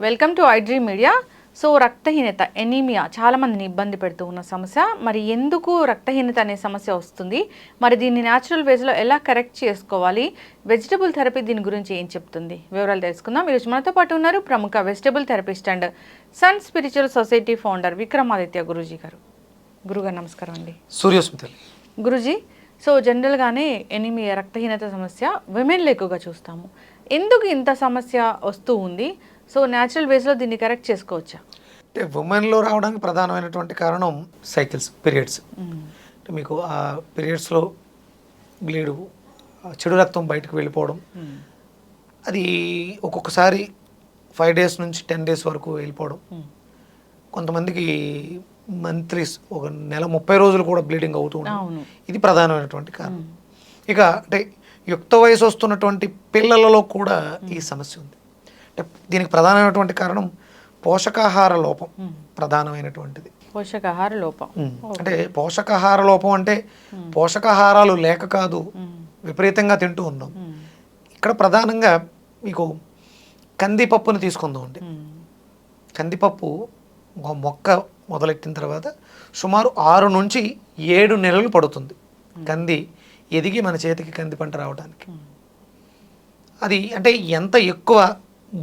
Welcome to iDream media. So రక్తహీనత anaemia చాలా మందిని ఇబ్బంది పెడుతూ ఉన్న సమస్య. మరి ఎందుకు రక్తహీనత అనే సమస్య వస్తుంది, మరి దీన్ని న్యాచురల్ వేస్లో ఎలా కరెక్ట్ చేసుకోవాలి, వెజిటబుల్ థెరపీ దీని గురించి ఏం చెప్తుంది, వివరాలు తెలుసుకుందాం. ఈరోజు మనతో పాటు ఉన్నారు ప్రముఖ vegetable therapist and Sun Spiritual Society founder Vikramaditya Guruji గారు. గురుగారు నమస్కారం అండి. సూర్యోస్మితల్ గురూజీ, సో జనరల్గానే ఎనీమియా రక్తహీనత సమస్య విమెన్లో ఎక్కువగా చూస్తాము. ఎందుకు ఇంత సమస్య వస్తూ ఉంది? సో న్యాచురల్ వేస్లో దీన్ని కరెక్ట్ చేసుకోవచ్చా? అంటే ఉమెన్లో రావడానికి ప్రధానమైనటువంటి కారణం సైకిల్స్, పీరియడ్స్. అంటే మీకు ఆ పీరియడ్స్లో బ్లీడు, చెడు రక్తం బయటకు వెళ్ళిపోవడం, అది ఒక్కొక్కసారి 5 days నుంచి 10 days వరకు వెళ్ళిపోవడం, కొంతమందికి మంత్లీస్ ఒక నెల 30 రోజులు కూడా బ్లీడింగ్ అవుతూ ఉంటుంది. ఇది ప్రధానమైనటువంటి కారణం. ఇక అంటే యుక్త వయసు వస్తున్నటువంటి పిల్లలలో కూడా ఈ సమస్య ఉంది. అంటే దీనికి ప్రధానమైనటువంటి కారణం పోషకాహార లోపం ప్రధానమైనటువంటిది. పోషకాహార లోపం అంటే పోషకాహార లోపం అంటే పోషకాహారాలు లేక కాదు, విపరీతంగా తింటూ ఉన్నాం. ఇక్కడ ప్రధానంగా మీకు కందిపప్పును తీసుకుందాం అండి. కందిపప్పు మొక్క మొదలెట్టిన తర్వాత సుమారు 6 నుంచి 7 నెలలు పడుతుంది కంది ఎదిగి మన చేతికి కంది పంట రావడానికి. అది అంటే ఎంత ఎక్కువ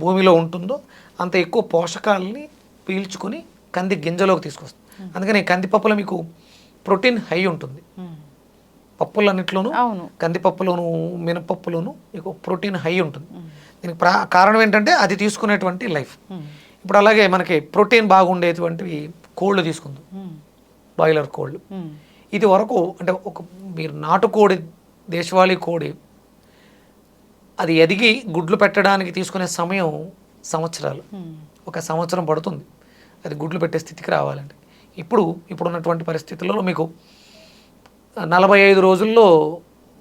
భూమిలో ఉంటుందో అంత ఎక్కువ పోషకాలని పీల్చుకొని కంది గింజలోకి తీసుకొస్తుంది. అందుకని కందిపప్పులో మీకు ప్రోటీన్ హై ఉంటుంది. పప్పులన్నిట్లోనూ, కందిపప్పులోను మినపప్పులోను మీకు ప్రోటీన్ హై ఉంటుంది. దీనికి కారణం ఏంటంటే అది తీసుకునేటువంటి లైఫ్. ఇప్పుడు అలాగే మనకి ప్రోటీన్ బాగుండేటువంటివి కోళ్ళు తీసుకుందాం, బాయిలర్ కోళ్ళు. ఇది వరకు అంటే ఒక మీరు నాటుకోడి, దేశవాళీ కోడి, అది ఎదిగి గుడ్లు పెట్టడానికి తీసుకునే సమయం సంవత్సరాలు, 1 సంవత్సరం పడుతుంది అది గుడ్లు పెట్టే స్థితికి రావాలండి. ఇప్పుడున్నటువంటి పరిస్థితుల్లో మీకు 45 రోజుల్లో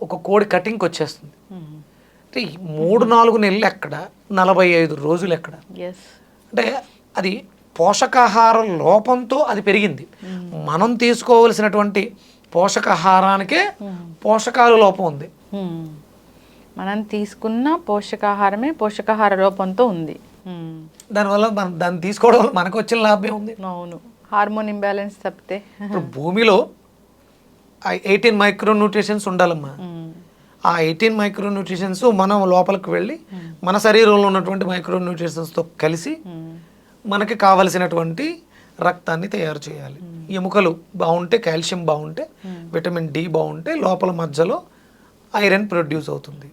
ఒక కోడి కటింగ్కి వచ్చేస్తుంది. అంటే 3-4 నెలలు ఎక్కడ, 45 రోజులు ఎక్కడ? అంటే అది పోషకాహార లోపంతో అది పెరిగింది. మనం తీసుకోవలసినటువంటి పోషకాహారానికే పోషకాల లోపం ఉంది. మనం తీసుకున్న పోషకాహారమే పోషకాహార లోపంతో ఉంది. దానివల్ల మనం దాన్ని తీసుకోవడం వల్ల మనకు వచ్చిన లాభం ఉంది. అవును, హార్మోన్ ఇంబ్యాలెన్స్ తప్పితే. ఇప్పుడు భూమిలో 18 మైక్రోన్యూట్రిషన్స్ ఉండాలమ్మా. ఆ 18 మైక్రోన్యూట్రిషన్స్ మనం లోపలికి వెళ్ళి మన శరీరంలో ఉన్నటువంటి మైక్రోన్యూట్రిషన్స్తో కలిసి మనకి కావలసినటువంటి రక్తాన్ని తయారు చేయాలి. ఎముకలు బాగుంటే, కాల్షియం బాగుంటే, విటమిన్ డి బాగుంటే లోపల మధ్యలో ఐరన్ ప్రొడ్యూస్ అవుతుంది.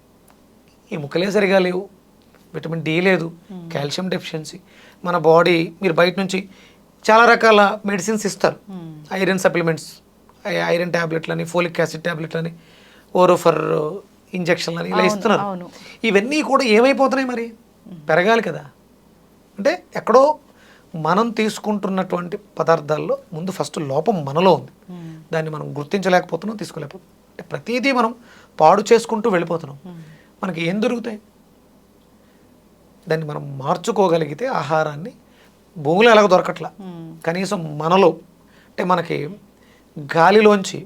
ఎముకలే సరిగా లేవు, విటమిన్ డి లేదు, కాల్షియం డెఫిషియన్సీ. మన బాడీ మీరు బయట నుంచి చాలా రకాల మెడిసిన్స్ ఇస్తారు, ఐరన్ సప్లిమెంట్స్, ఐరన్ ట్యాబ్లెట్లని, ఫోలిక్ యాసిడ్ ట్యాబ్లెట్లని, ఓరోఫర్ ఇంజక్షన్లని ఇలా ఇస్తున్నారు. ఇవన్నీ కూడా ఏమైపోతున్నాయి? మరి పెరగాలి కదా. అంటే ఎక్కడో మనం తీసుకుంటున్నటువంటి పదార్థాల్లో ముందు ఫస్ట్ లోపం మనలో ఉంది. దాన్ని మనం గుర్తించలేకపోతున్నాం, తీసుకోలేకపోతున్నాం. అంటే ప్రతిదీ మనం పాడు చేసుకుంటూ వెళ్ళిపోతున్నాం. మనకి ఏం దొరుకుతాయి? దాన్ని మనం మార్చుకోగలిగితే ఆహారాన్ని, భూమిలో ఎలాగ దొరకట్లా, కనీసం మనలో అంటే మనకి గాలిలోంచి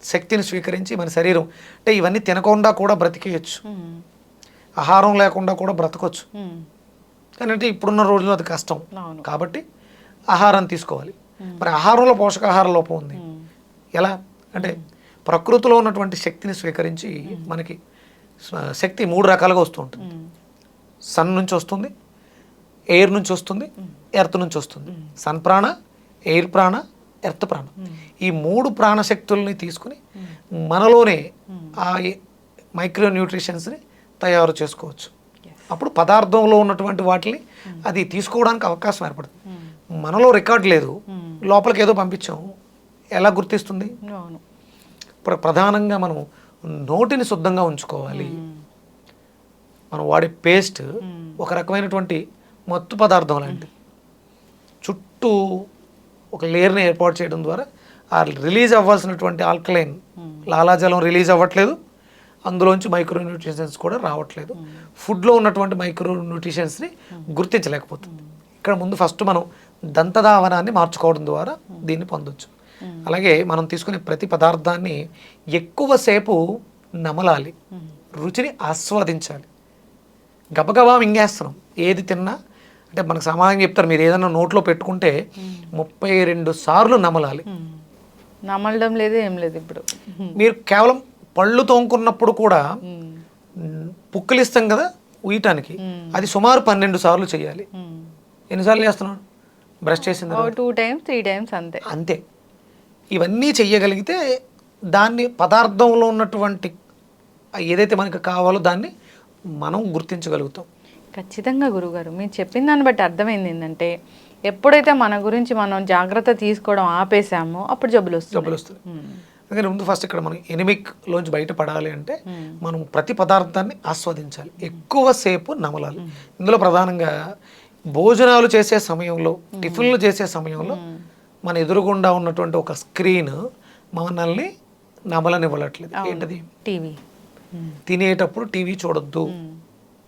శక్తిని స్వీకరించి మన శరీరం అంటే ఇవన్నీ తినకుండా కూడా బ్రతికేయచ్చు, ఆహారం లేకుండా కూడా బ్రతకొచ్చు. కానీ అంటే ఇప్పుడున్న రోజుల్లో అది కష్టం. కాబట్టి ఆహారం తీసుకోవాలి. మరి ఆహారంలో పోషకాహార లోపం ఉంది. ఎలా అంటే ప్రకృతిలో ఉన్నటువంటి శక్తిని స్వీకరించి మనకి శక్తి 3 రకాలుగా వస్తూ ఉంటుంది. సన్ నుంచి వస్తుంది, ఎయిర్ నుంచి వస్తుంది, ఎర్త్ నుంచి వస్తుంది. సన్ ప్రాణ, ఎయిర్ ప్రాణ, ఎర్త్ ప్రాణ. ఈ 3 ప్రాణశక్తుల్ని తీసుకుని మనలోనే ఆ మైక్రో న్యూట్రిషన్స్ని తయారు చేసుకోవచ్చు. అప్పుడు పదార్థంలో ఉన్నటువంటి వాటిని అది తీసుకోవడానికి అవకాశం ఏర్పడుతుంది. మనలో రికార్డ్ లేదు, లోపలికి ఏదో పంపించాం, ఎలా గుర్తిస్తుంది? ప్రధానంగా మనం నోటిని శుద్ధంగా ఉంచుకోవాలి. మనం వాడే పేస్ట్ ఒక రకమైనటువంటి మత్తు పదార్థం లాంటిది. చుట్టూ ఒక లేయర్ని ఏర్పాటు చేయడం ద్వారా ఆ రిలీజ్ అవ్వాల్సినటువంటి ఆల్కలైన్ లాలాజలం రిలీజ్ అవ్వట్లేదు, అందులోంచి మైక్రో న్యూట్రిషన్స్ కూడా రావట్లేదు. ఫుడ్లో ఉన్నటువంటి మైక్రో న్యూట్రిషన్స్ని గుర్తించలేకపోతుంది. ఇక్కడ ముందు ఫస్ట్ మనం దంతధావనాన్ని మార్చుకోవడం ద్వారా దీన్ని పొందొచ్చు. అలాగే మనం తీసుకునే ప్రతి పదార్థాన్ని ఎక్కువసేపు నమలాలి, రుచిని ఆస్వాదించాలి. గబగబా మింగేస్తున్నాం ఏది తిన్నా. అంటే మనకు సామాన్యంగా చెప్తారు, మీరు ఏదైనా నోట్లో పెట్టుకుంటే 32 సార్లు నమలాలి. నమలడం లేదు, ఏం లేదు ఇప్పుడు. మీరు కేవలం పళ్ళు తోముకున్నప్పుడు కూడా పుక్కిలిస్తాం కదా ఉయ్యటానికి, అది సుమారు 12 సార్లు చేయాలి. ఎన్నిసార్లు చేస్తున్నాడు బ్రష్ చేసిన 2 times 3 times అంతే. అంతే. ఇవన్నీ చెయ్యగలిగితే దాన్ని పదార్థంలో ఉన్నటువంటి ఏదైతే మనకు కావాలో దాన్ని మనం గుర్తించగలుగుతాం. ఖచ్చితంగా గురుగారు, మీరు చెప్పిన దాన్ని బట్టి అర్థమైంది ఏంటంటే, ఎప్పుడైతే మన గురించి మనం జాగ్రత్త తీసుకోవడం ఆపేసామో అప్పుడు జబ్బులు వస్తాయి. అందుకని ముందు ఫస్ట్ ఇక్కడ మనం ఎనిమిక్లోంచి బయటపడాలి అంటే మనం ప్రతి పదార్థాన్ని ఆస్వాదించాలి, ఎక్కువసేపు నమలాలి. ఇందులో ప్రధానంగా భోజనాలు చేసే సమయంలో, టిఫిన్లు చేసే సమయంలో మన ఎదురుగుండా ఉన్నటువంటి ఒక స్క్రీన్ మనల్ని నమలనివ్వట్లేదు. ఏంటది? టీవీ. తినేటప్పుడు టీవీ చూడొద్దు,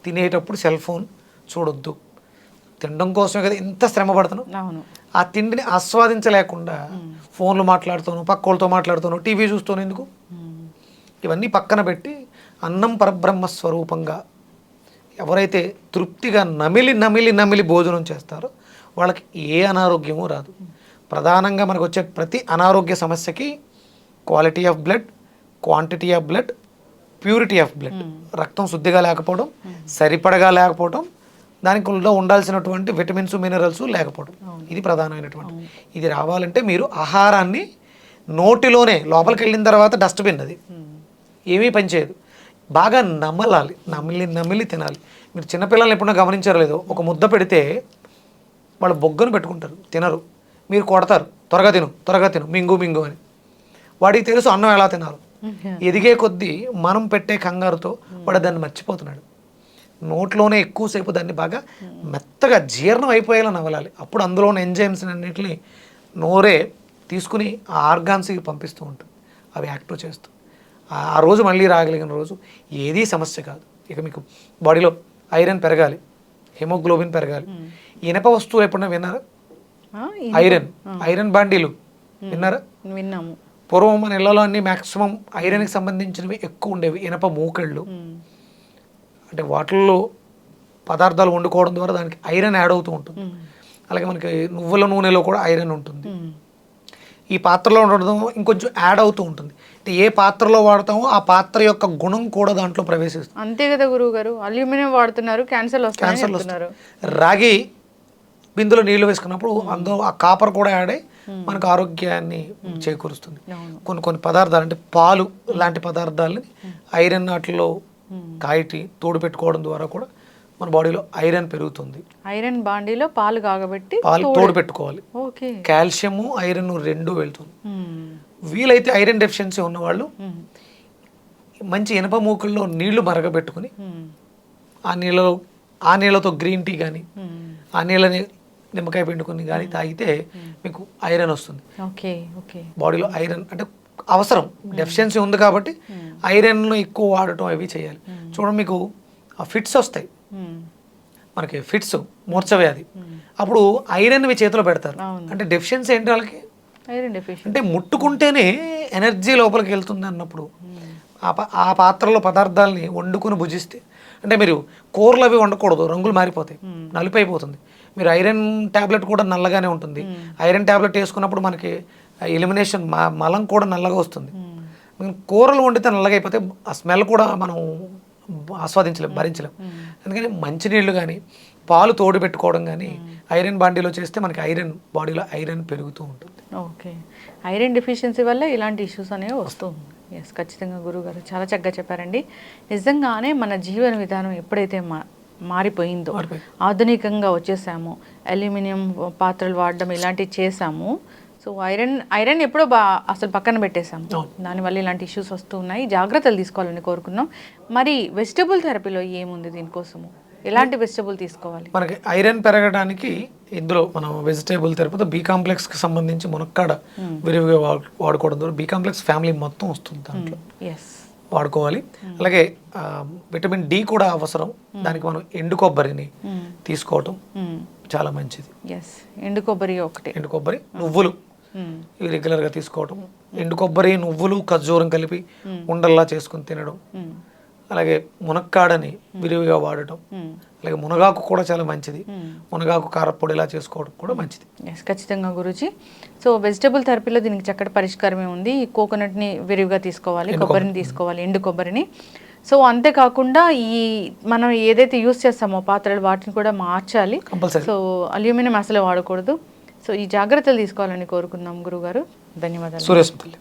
తినేటప్పుడు సెల్ ఫోన్ చూడొద్దు. తినడం కోసమే కదా ఇంత శ్రమ పడుతున్నాం. ఆ తిండిని ఆస్వాదించలేకుండా ఫోన్లు మాట్లాడుతాను, పక్క వాళ్ళతో మాట్లాడుతాను, టీవీ చూస్తాను. ఎందుకు? ఇవన్నీ పక్కన పెట్టి అన్నం పరబ్రహ్మ స్వరూపంగా ఎవరైతే తృప్తిగా నమిలి భోజనం చేస్తారో వాళ్ళకి ఏ అనారోగ్యమూ రాదు. ప్రధానంగా మనకు వచ్చే ప్రతి అనారోగ్య సమస్యకి quality of blood, quantity of blood, purity of blood, రక్తం శుద్ధిగా లేకపోవడం, సరిపడగా లేకపోవడం, దానికి ఉండాల్సినటువంటి విటమిన్స్, మినరల్స్ లేకపోవడం, ఇది ప్రధానమైనటువంటి. ఇది రావాలంటే మీరు ఆహారాన్ని నోటిలోనే, లోపలికి వెళ్ళిన తర్వాత డస్ట్బిన్ అది ఏమీ పనిచేయదు, బాగా నమలాలి, నమిలి తినాలి. మీరు చిన్నపిల్లల్ని ఎప్పుడన్నా గమనించారో లేదో, ఒక ముద్ద పెడితే వాళ్ళు బొగ్గను పెట్టుకుంటారు, తినరు. మీరు కొడతారు, త్వరగా తిను మింగు అని. వాడికి తెలుసు అన్నం ఎలా తినాలి. ఎదిగే కొద్దీ మనం పెట్టే కంగారుతో వాడు దాన్ని మర్చిపోతున్నాడు. నోట్లోనే ఎక్కువసేపు దాన్ని బాగా మెత్తగా జీర్ణం అయిపోయేలా నవలాలి. అప్పుడు అందులో ఉన్న ఎంజైమ్స్ అన్నింటినీ నోరే తీసుకుని ఆ ఆర్గాన్స్కి పంపిస్తూ ఉంటుంది, అవి యాక్టివ్ చేస్తూ. ఆ రోజు మళ్ళీ రాగలిగిన రోజు ఏదీ సమస్య కాదు. ఇక మీకు బాడీలో ఐరన్ పెరగాలి, హెమోగ్లోబిన్ పెరగాలి. ఇనప వస్తువులు ఎప్పుడన్నా విన్నారా? ఐరన్ బాండీలు విన్నారా? విన్నాము. పూర్వం మన ఇళ్లలో అన్ని మ్యాక్సిమం ఐరన్కి సంబంధించినవి ఎక్కువ ఉండేవి. ఇనప మూకళ్ళు, అంటే వాటిల్లో పదార్థాలు వండుకోవడం ద్వారా దానికి ఐరన్ యాడ్ అవుతూ ఉంటుంది. అలాగే మనకి నువ్వుల నూనెలో కూడా ఐరన్ ఉంటుంది. ఈ పాత్రలో ఉండడం ఇంకొంచెం యాడ్ అవుతూ ఉంటుంది. అంటే ఏ పాత్రలో వాడతామో ఆ పాత్ర యొక్క గుణం కూడా దాంట్లో ప్రవేశిస్తుంది. అంతే కదా గురువు గారు, అల్యూమినియం వాడుతున్నారు, క్యాన్సర్ వస్తున్నారు. రాగి బిందులో నీళ్లు వేసుకున్నప్పుడు అందులో ఆ కాపర్ కూడా యాడ్ అయ్యి మనకు ఆరోగ్యాన్ని చేకూరుస్తుంది. కొన్ని పదార్థాలు అంటే పాలు లాంటి పదార్థాలని ఐరన్ వాటిలో కాయటి తోడు పెట్టుకోవడం ద్వారా కూడా మన బాడీలో ఐరన్ పెరుగుతుంది. ఐరన్ బాండీలో పాలు కాగబెట్టి పాలు తోడు పెట్టుకోవాలి. కాల్షియము ఐరన్ రెండు వెళ్తుంది. వీలైతే ఐరన్ డెఫిషియన్సీ ఉన్నవాళ్ళు మంచి ఇనప మూకుల్లో నీళ్లు మరగబెట్టుకుని ఆ నీళ్ళతో గ్రీన్ టీ కానీ, ఆ నీళ్ళని నిమ్మకాయ పిండుకొని కానీ తాగితే మీకు ఐరన్ వస్తుంది. బాడీలో ఐరన్ అంటే అవసరం, డెఫిషియన్సీ ఉంది కాబట్టి ఐరన్ ఎక్కువ వాడటం అవి చేయాలి. చూడండి, మీకు ఫిట్స్ వస్తాయి, మనకి ఫిట్స్, మూర్ఛవ్యాధి, అప్పుడు ఐరన్ చేతిలో పెడతారు. అంటే డెఫిషియన్సీ ఏంటి వాళ్ళకి? అంటే ముట్టుకుంటేనే ఎనర్జీ లోపలికి వెళ్తుంది అన్నప్పుడు ఆ పాత్రలో పదార్థాలని వండుకొని భుజిస్తే, అంటే మీరు కూరలు అవి వండకూడదు, రంగులు మారిపోతాయి, నలుపు అయిపోతుంది. మీరు ఐరన్ ట్యాబ్లెట్ కూడా నల్లగానే ఉంటుంది. ఐరన్ ట్యాబ్లెట్ వేసుకున్నప్పుడు మనకి ఎలిమినేషన్ మలం కూడా నల్లగా వస్తుంది. కూరలు వండితే నల్లగా అయిపోతే ఆ స్మెల్ కూడా మనం ఆస్వాదించలేం, భరించలేం. అందుకని మంచినీళ్ళు కానీ పాలు తోడు పెట్టుకోవడం కానీ ఐరన్ బాండీలో చేస్తే మనకి ఐరన్ బాడీలో ఐరన్ పెరుగుతూ ఉంటుంది. ఓకే, ఐరన్ డెఫిషియన్సీ వల్ల ఇలాంటి ఇష్యూస్ అనేవి వస్తూ ఉన్నాయి. ఎస్, ఖచ్చితంగా గురువుగారు చాలా చక్కగా చెప్పారండి. నిజంగానే మన జీవన విధానం ఎప్పుడైతే మారిపోయిందో, ఆధునికంగా వచ్చేసాము, అల్యూమినియం పాత్రలు వాడడం ఇలాంటివి చేసాము, సో ఐరన్ ఎప్పుడో అసలు పక్కన పెట్టేసాము. దానివల్ల ఇలాంటి ఇష్యూస్ వస్తూ ఉన్నాయి. జాగ్రత్తలు తీసుకోవాలని కోరుకున్నాం. మరి వెజిటబుల్ థెరపీలో ఏముంది దీనికోసము? ఎలాంటి వెజిటబుల్ తీసుకోవాలి? మనకి ఐరన్ పెరగడానికి ఇందులో మనం వెజిటేబుల్ థెరపీతో బి కాంప్లెక్స్కి సంబంధించి మునక్కాడ విరివిగా వాడుకోవడం ద్వారా బి కాంప్లెక్స్ ఫ్యామిలీ మొత్తం వస్తుంది, దాంట్లో వాడుకోవాలి. అలాగే విటమిన్ డి కూడా అవసరం, దానికి మనం ఎండు కొబ్బరిని తీసుకోవటం చాలా మంచిది. ఎండు కొబ్బరి ఒకటి, ఎండు కొబ్బరి, నువ్వులు ఇవి రెగ్యులర్గా తీసుకోవటం. ఎండు కొబ్బరి, నువ్వులు, ఖర్జూరం కలిపి ఉండల్లా చేసుకుని తినడం. అలాగే మునక్కాడని విరివిగా వాడటం, అలాగే మునగాకు కూడా చాలా మంచిది. మునగాకు కారపొడి ఇలా చేసుకోవడం కూడా మంచిది. ఎస్, ఖచ్చితంగా గురూజీ. సో వెజిటబుల్ థెరపీలో దీనికి చక్కటి పరిష్కారమే ఉంది. ఈ కోకోనట్ని విరివిగా తీసుకోవాలి, కొబ్బరిని తీసుకోవాలి, ఎండు కొబ్బరిని. సో అంతేకాకుండా ఈ మనం ఏదైతే యూస్ చేస్తామో పాత్రలు వాటిని కూడా మార్చాలి. కంపల్సరీ. సో అల్యూమినియం అసలు వాడకూడదు. సో ఈ జాగ్రత్తలు తీసుకోవాలని కోరుకుందాం గురుగారు. ధన్యవాదాలు. సూర్యస్మృతులు.